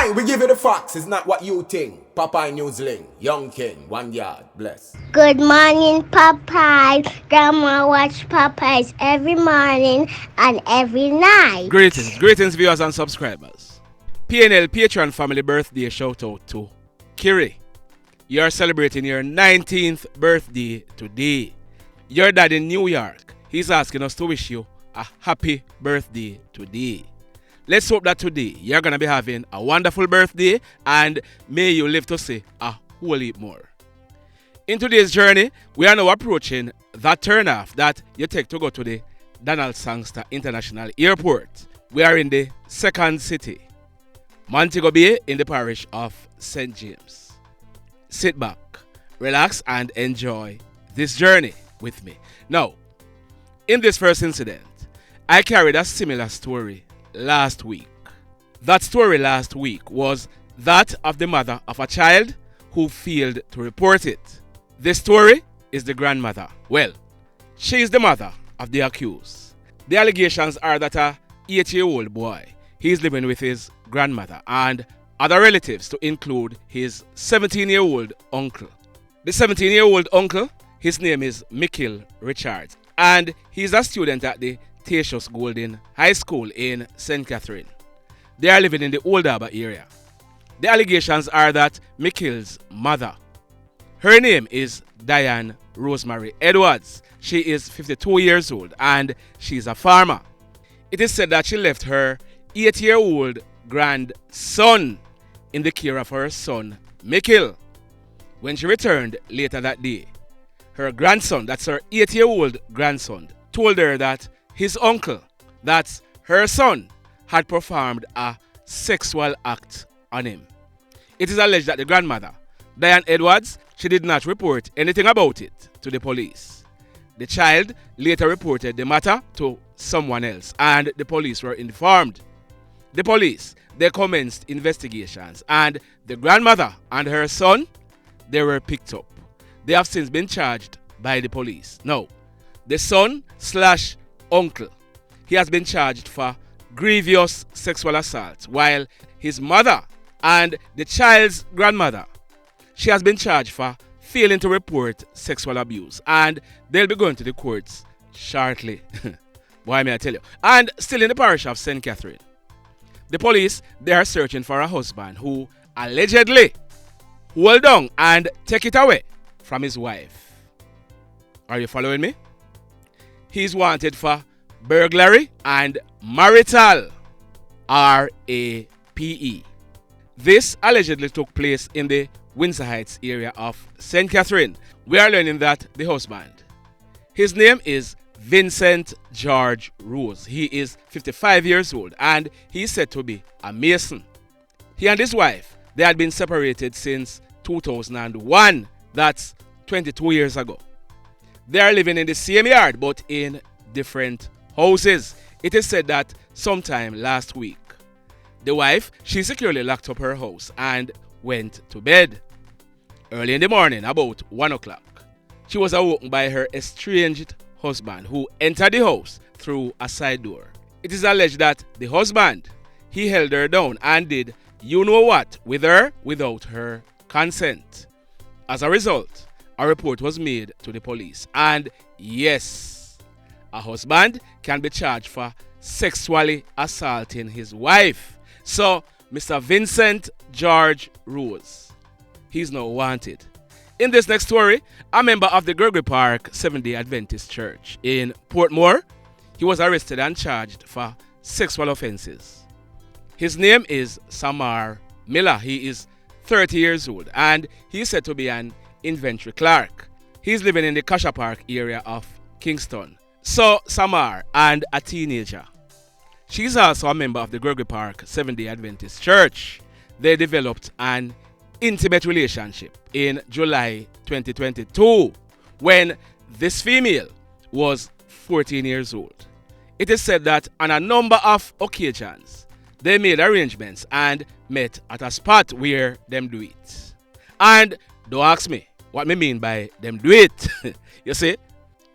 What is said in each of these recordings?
Aye, we give you the facts. It's not what you think. Popeye Newsling, Young King, 1 yard, bless. Good morning, Popeye. Grandma watch Popeyes every morning and every night. Greetings viewers and subscribers. PNL Patreon family birthday shout out to Kiri. You are celebrating your 19th birthday today. Your dad in New York, he's asking us to wish you a happy birthday today. Let's hope that today you're going to be having a wonderful birthday and may you live to see a whole heap more. In today's journey, we are now approaching that turnoff that you take to go to the Donald Sangster International Airport. We are in the second city, Montego Bay, in the parish of St. James. Sit back, relax and enjoy this journey with me. Now, in this first incident, I carried a similar story last week. That story last week was that of the mother of a child who failed to report it. This story is the grandmother. Well, she is the mother of the accused. The allegations are that a 8-year-old boy, he is living with his grandmother and other relatives to include his 17-year-old uncle. The 17-year-old uncle, his name is Mikil Richards, and he's a student at the Tatius Golden High School in St. Catherine. They are living in the Old Harbour area. The allegations are that Mikil's mother, her name is Diane Rosemarie Edwards. She is 52 years old and she's a farmer. It is said that she left her 8-year-old grandson in the care of her son, Mikil. When she returned later that day, her grandson, that's her 8-year-old grandson, told her that his uncle, that's her son, had performed a sexual act on him. It is alleged that the grandmother, Diane Edwards, she did not report anything about it to the police. The child later reported the matter to someone else and the police were informed. The police, they commenced investigations and the grandmother and her son, they were picked up. They have since been charged by the police. Now, the son/uncle, he has been charged for grievous sexual assault, while his mother and the child's grandmother, she has been charged for failing to report sexual abuse, and they'll be going to the courts shortly. Why may I tell you? And still in the parish of St. Catherine, the police, they are searching for a husband who allegedly hold on and take it away from his wife. Are you following me? He's wanted for burglary and marital RAPE. This allegedly took place in the Windsor Heights area of St. Catherine. We are learning that the husband, his name is Vincent George Rose. He is 55 years old and he's said to be a mason. He and his wife, they had been separated since 2001. That's 22 years ago. They are living in the same yard but in different houses. It is said that sometime last week, the wife, she securely locked up her house and went to bed. Early in the morning, about 1 o'clock, she was awoken by her estranged husband who entered the house through a side door. It is alleged that the husband, he held her down and did you know what with her without her consent. As a result, a report was made to the police, and yes, a husband can be charged for sexually assaulting his wife. So, Mr. Vincent George Rose, he's now wanted. In this next story, a member of the Gregory Park Seventh-day Adventist Church in Portmore, he was arrested and charged for sexual offenses. His name is Sammaur Miller. He is 30 years old and he is said to be an inventory clerk. He's living in the Kasha Park area of Kniston. So Sammaur and a teenager, she's also a member of the Gregory Park Seventh-day Adventist Church. They developed an intimate relationship in July 2022 when this female was 14 years old. It is said that on a number of occasions, they made arrangements and met at a spot where them do it. And don't ask me what me mean by them do it. You see,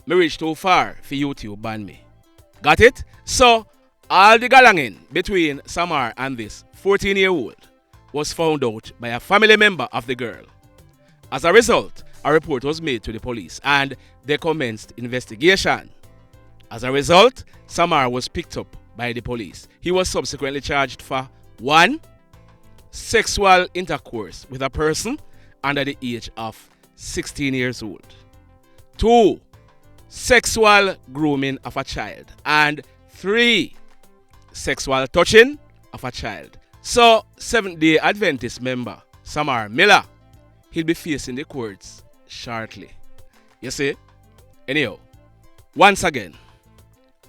me reach too far for YouTube ban me. Got it? So, all the galangin between Sammaur and this 14-year-old was found out by a family member of the girl. As a result, a report was made to the police and they commenced investigation. As a result, Sammaur was picked up by the police. He was subsequently charged for 1. Sexual intercourse with a person under the age of 16 years old. 2. Sexual grooming of a child. And 3. Sexual touching of a child. So, Seventh-day Adventist member Sammaur Miller, he'll be facing the courts shortly. You see? Anyhow, once again,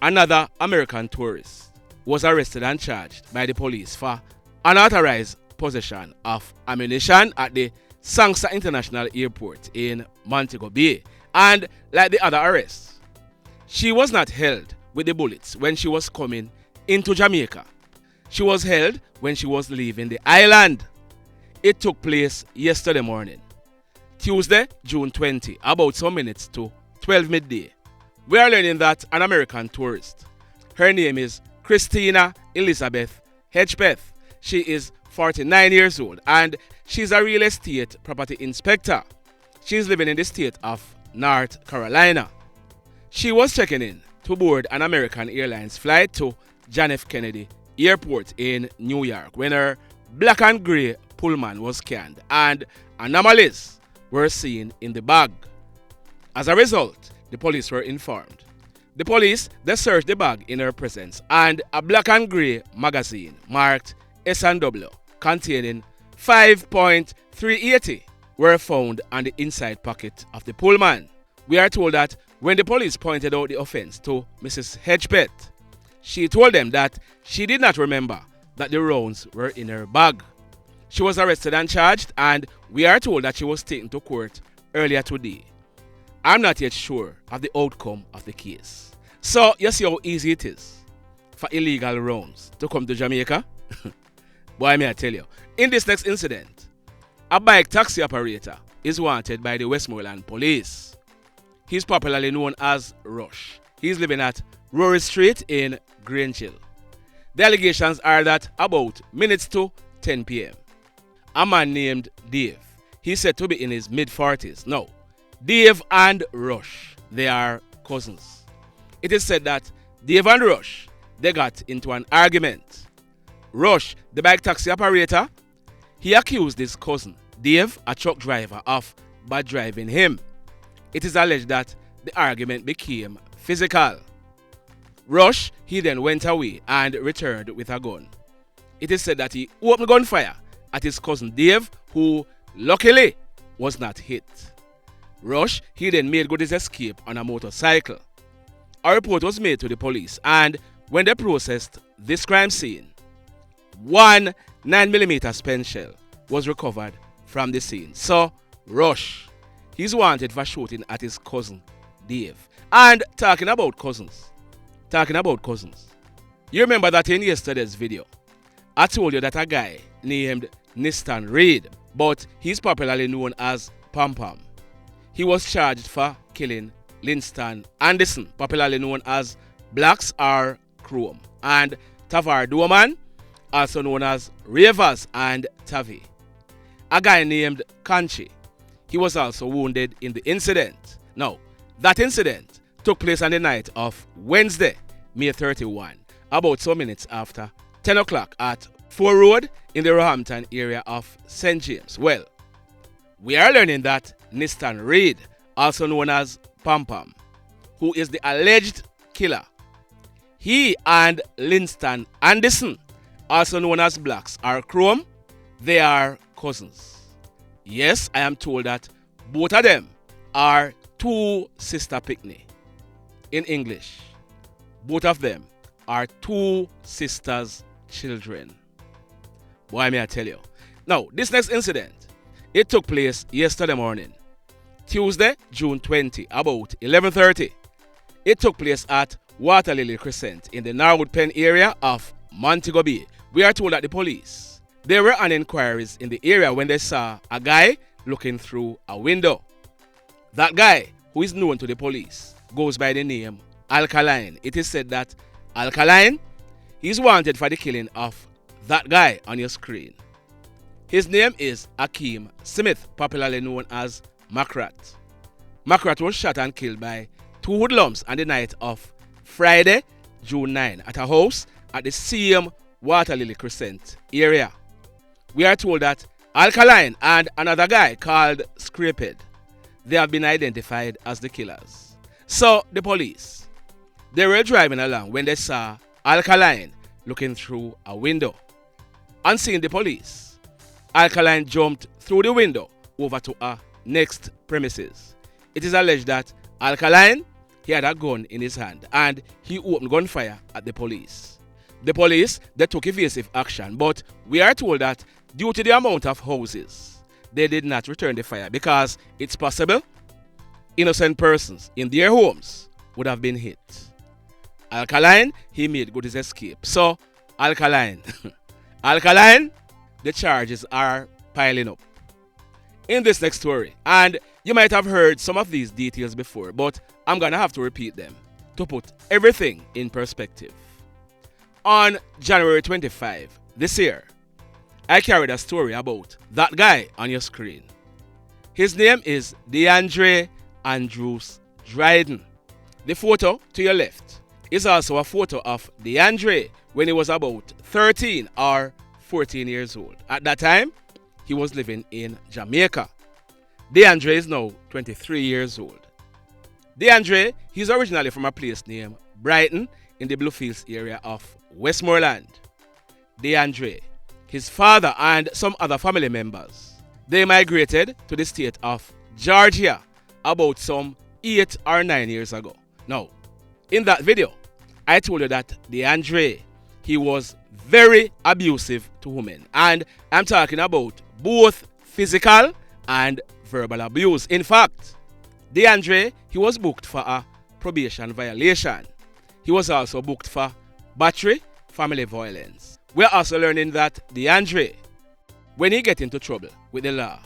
another American tourist was arrested and charged by the police for unauthorized possession of ammunition at the Sangsa International Airport in Montego Bay. And like the other arrests, she was not held with the bullets when she was coming into Jamaica. She was held when she was leaving the island. It took place yesterday morning, Tuesday, June 20, about some minutes to 12 midday. We are learning that an American tourist, her name is Christina Elizabeth Hedgepeth. She is 49 years old and she's a real estate property inspector. She's living in the state of North Carolina. She was checking in to board an American Airlines flight to John F. Kennedy Airport in New York when her black and grey Pullman was scanned and anomalies were seen in the bag. As a result, the police were informed. The police they searched the bag in her presence and a black and grey magazine marked S&W containing 5.380 were found on the inside pocket of the Pullman. We are told that when the police pointed out the offense to Mrs. Hedgepeth, she told them that she did not remember that the rounds were in her bag. She was arrested and charged, and we are told that she was taken to court earlier today. I'm not yet sure of the outcome of the case. So, you see how easy it is for illegal rounds to come to Jamaica? Boy, may I tell you, in this next incident, a bike taxi operator is wanted by the Westmoreland police. He's popularly known as Rush. He's living at Rory Street in Grange Hill. The allegations are that about minutes to 10 p.m., a man named Dave, he's said to be in his mid-40s. Now, Dave and Rush, they are cousins. It is said that Dave and Rush, they got into an argument. Rush, the bike taxi operator, he accused his cousin, Dave, a truck driver, of bad driving him. It is alleged that the argument became physical. Rush, he then went away and returned with a gun. It is said that he opened gunfire at his cousin Dave, who luckily was not hit. Rush, he then made good his escape on a motorcycle. A report was made to the police, and when they processed this crime scene, one 9mm spent shell was recovered from the scene. So, Rush, he's wanted for shooting at his cousin Dave. And talking about cousins, you remember that in yesterday's video, I told you that a guy named Kniston Reid, but he's popularly known as Pom Pom. He was charged for killing Linston Anderson, popularly known as Blacks or Chrome, and Tavar Doeman, also known as Ravers and Tavi. A guy named Kanchi, he was also wounded in the incident. Now, that incident took place on the night of Wednesday, May 31, about some minutes after 10 o'clock at 4 Road in the Roehampton area of St. James. Well, we are learning that Kniston Reid, also known as Pom Pom, who is the alleged killer, he and Linston Anderson, also known as Blacks or Chrome, they are cousins. Yes, I am told that both of them are two sister picnic. In English, both of them are two sisters' children. Boy, may I tell you. Now, this next incident, it took place yesterday morning, Tuesday, June 20, about 11:30. It took place at Water Lily Crescent in the Norwood Pen area of Montego Bay. We are told that the police, they were on inquiries in the area when they saw a guy looking through a window. That guy, who is known to the police, goes by the name Alkaline. It is said that Alkaline is wanted for the killing of that guy on your screen. His name is Akeem Smith, popularly known as Macrat. Macrat was shot and killed by two hoodlums on the night of Friday, June 9, at a house at the same Water Lily Crescent area. We are told that Alkaline and another guy called Hedgepeth, they have been identified as the killers. So the police, they were driving along when they saw Alkaline looking through a window. On seeing the police, Alkaline jumped through the window over to a next premises. It is alleged that Alkaline, he had a gun in his hand and he opened gunfire at the police. The police, they took evasive action, but we are told that due to the amount of houses, they did not return the fire because it's possible innocent persons in their homes would have been hit. Alkaline, he made good his escape. So, Alkaline, Alkaline, the charges are piling up. In this next story, and you might have heard some of these details before, but I'm gonna have to repeat them to put everything in perspective. On January 25 this year, I carried a story about that guy on your screen. His name is DeAndre Andrews Dryden. The photo to your left is also a photo of DeAndre when he was about 13 or 14 years old. At that time, he was living in Jamaica. DeAndre is now 23 years old. DeAndre, he's originally from a place named Brighton in the Bluefields area of Westmoreland. DeAndre, his father and some other family members, they migrated to the state of Georgia about some 8 or 9 years ago. Now, in that video, I told you that DeAndre, he was very abusive to women. And I'm talking about both physical and verbal abuse. In fact, DeAndre, he was booked for a probation violation. He was also booked for battery, family violence. We're also learning that DeAndre, when he gets into trouble with the law,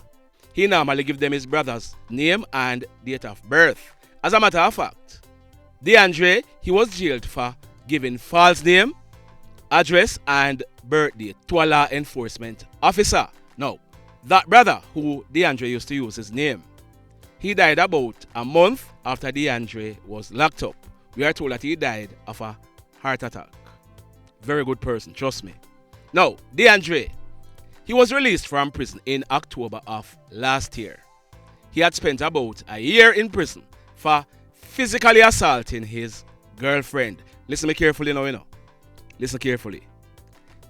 he normally gives them his brother's name and date of birth. As a matter of fact, DeAndre, he was jailed for giving false name, address, and birth date to a law enforcement officer. Now, that brother who DeAndre used to use his name, he died about a month after DeAndre was locked up. We are told that he died of a heart attack. Very good person, trust me. Now, DeAndre, he was released from prison in October of last year. He had spent about a year in prison for physically assaulting his girlfriend. Listen me carefully now, Listen carefully.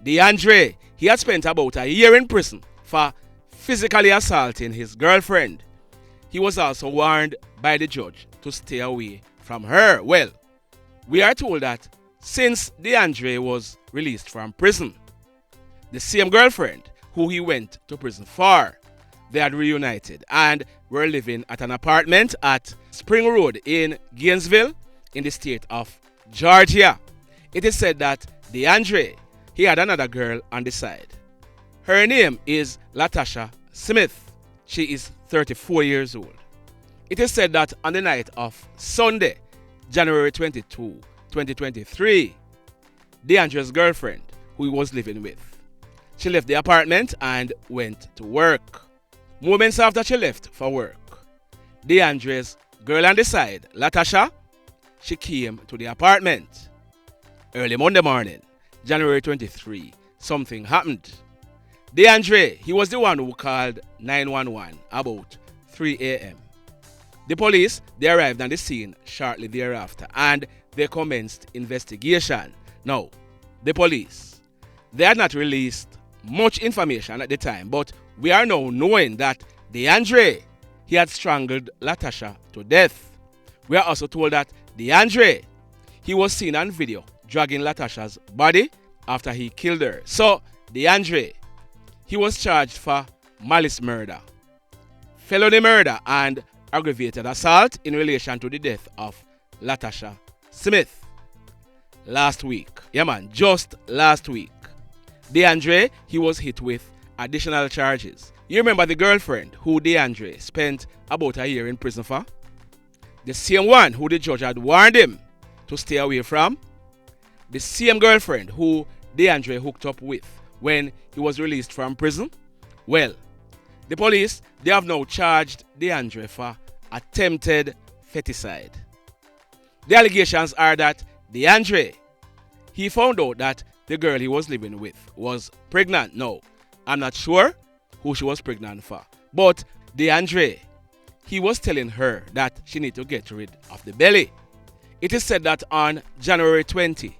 DeAndre, he had spent about a year in prison for physically assaulting his girlfriend. He was also warned by the judge to stay away from her. Well, we are told that since DeAndre was released from prison, the same girlfriend who he went to prison for, they had reunited and were living at an apartment at Spring Road in Gainesville in the state of Georgia. It is said that DeAndre, he had another girl on the side. Her name is Latasha Smith. She is 34 years old. It is said that on the night of Sunday, January 22, 2023, DeAndre's girlfriend, who he was living with, she left the apartment and went to work. Moments after she left for work, DeAndre's girl on the side, Latasha, she came to the apartment. Early Monday morning, January 23, something happened. DeAndre, he was the one who called 911 about 3 a.m. The police, they arrived on the scene shortly thereafter and they commenced investigation. Now, the police, they had not released much information at the time, but we are now knowing that DeAndre, he had strangled Latasha to death. We are also told that DeAndre, he was seen on video dragging Latasha's body after he killed her. So, DeAndre, he was charged for malice murder, felony murder, and aggravated assault in relation to the death of Latasha Smith. Last week, just last week, DeAndre, he was hit with additional charges. You remember the girlfriend who DeAndre spent about a year in prison for? The same one who the judge had warned him to stay away from? The same girlfriend who DeAndre hooked up with when he was released from prison Well, the police, they have now charged Diandre for attempted feticide. The allegations are that Diandre, he found out that the girl he was living with was pregnant. No, I'm not sure who she was pregnant for. But Diandre, he was telling her that she need to get rid of the belly. It is said that on January 20,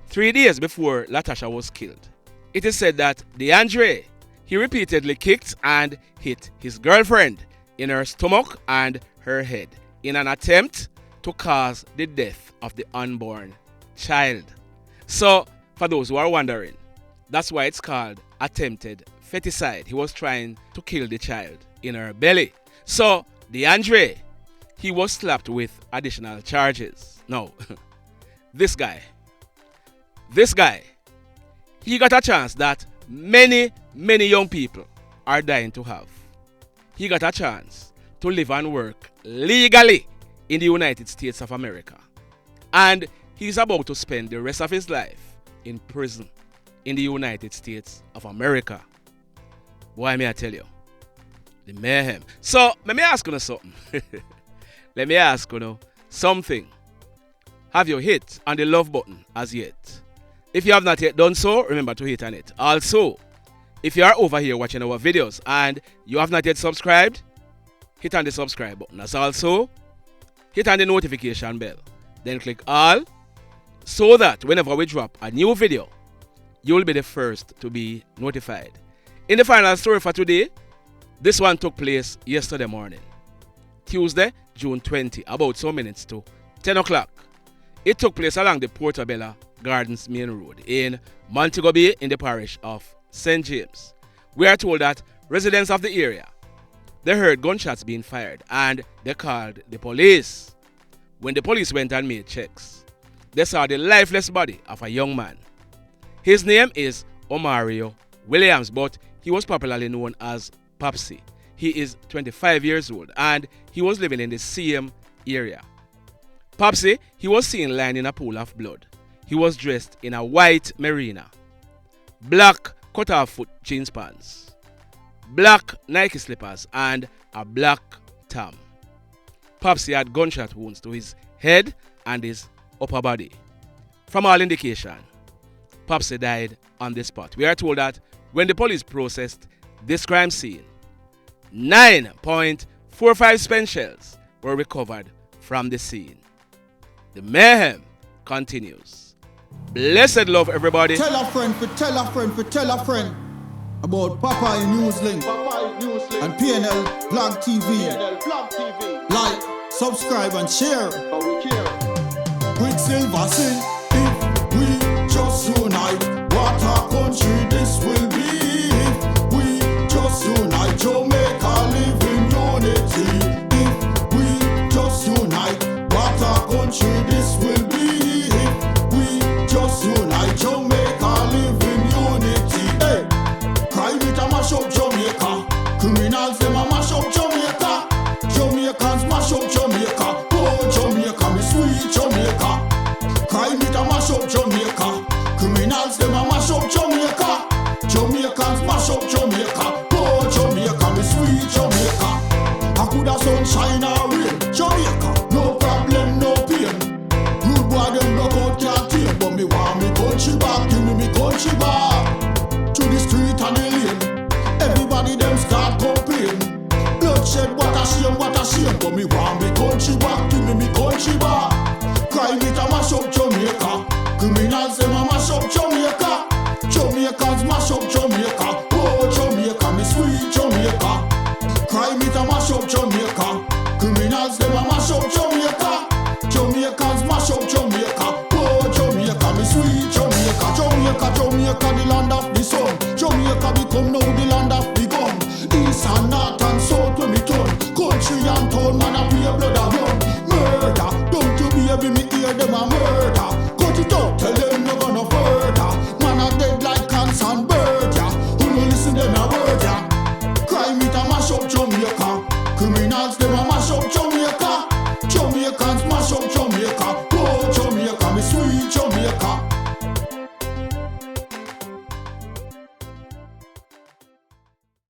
3 days before Latasha was killed, it is said that Diandre, he repeatedly kicked and hit his girlfriend in her stomach and her head in an attempt to cause the death of the unborn child. So, for those who are wondering, that's why it's called attempted feticide. He was trying to kill the child in her belly. So, Diandre, he was slapped with additional charges. No, this guy, he got a chance that many young people are dying to have. He got a chance to live and work legally in the United States of America. And he's about to spend the rest of his life in prison in the United States of America. Why may I tell you? The mayhem. So, let me ask you something. Let me ask you something. Have you hit on the love button as yet? If you have not yet done so, remember to hit on it. Also, if you are over here watching our videos and you have not yet subscribed, hit on the subscribe button. As also, hit on the notification bell. Then click all, so that whenever we drop a new video, you will be the first to be notified. In the final story for today, this one took place yesterday morning, Tuesday, June 20, about some minutes to 10 o'clock. It took place along the Portobello Gardens main road in Montego Bay in the parish of St. James. We are told that residents of the area, they heard gunshots being fired and they called the police. When the police went and made checks, they saw the lifeless body of a young man. His name is Omario Williams, but he was popularly known as Popsi. He is 25 years old and he was living in the same area. Popsi, he was seen lying in a pool of blood. He was dressed in a white merino, black cut-off foot jeans pants, black Nike slippers, and a black tam. Popsi had gunshot wounds to his head and his upper body. From all indication, Popsi died on the spot. We are told that when the police processed this crime scene, 9.45 spent shells were recovered from the scene. The mayhem continues. Blessed love, everybody. Tell a friend for tell a friend for tell a friend about Popeye Newslink and PNL Blog TV. Like, subscribe and share. Quicksilver sing, if we just unite, what a country this will be. If we just unite, Jamaica live in unity. If we just unite, what a country this will be. If we just unite, Jamaica live in unity. Hey, crime it a mash up Jamaica. Criminals them a mash up Jamaica. Jamaicans mash up Jamaica. Oh Jamaica, me sweet Jamaica. Crime it a mash up Jamaica. Criminals them a mash up Jamaica. Jamaicans mash up Jamaica. Oh Jamaica, me sweet Jamaica. I coulda sunshine or rain. Jamaica, no problem, no pain. Rude boy them knock out can't tame, but me want me country back. Give me country back. To the street and the lane, everybody them start complain. Bloodshed, what a shame, but me want me country back. Give me country back. Crime it a mash up Jamaica. Criminals them a mash up Jamaica. Jamaicans mash up Jamaica. Oh Jamaica, me sweet Jamaica. Crime it a mash up Jamaica. Criminals them a mash up Jamaica. Jamaicans mash up Jamaica. Oh Jamaica, me sweet Jamaica. Jamaica, the land of the sun. Jamaica become now the land of the gun. East and north and south when me turn. Country and town man a pay blood a run. Murder, don't you baby me hear them a murder.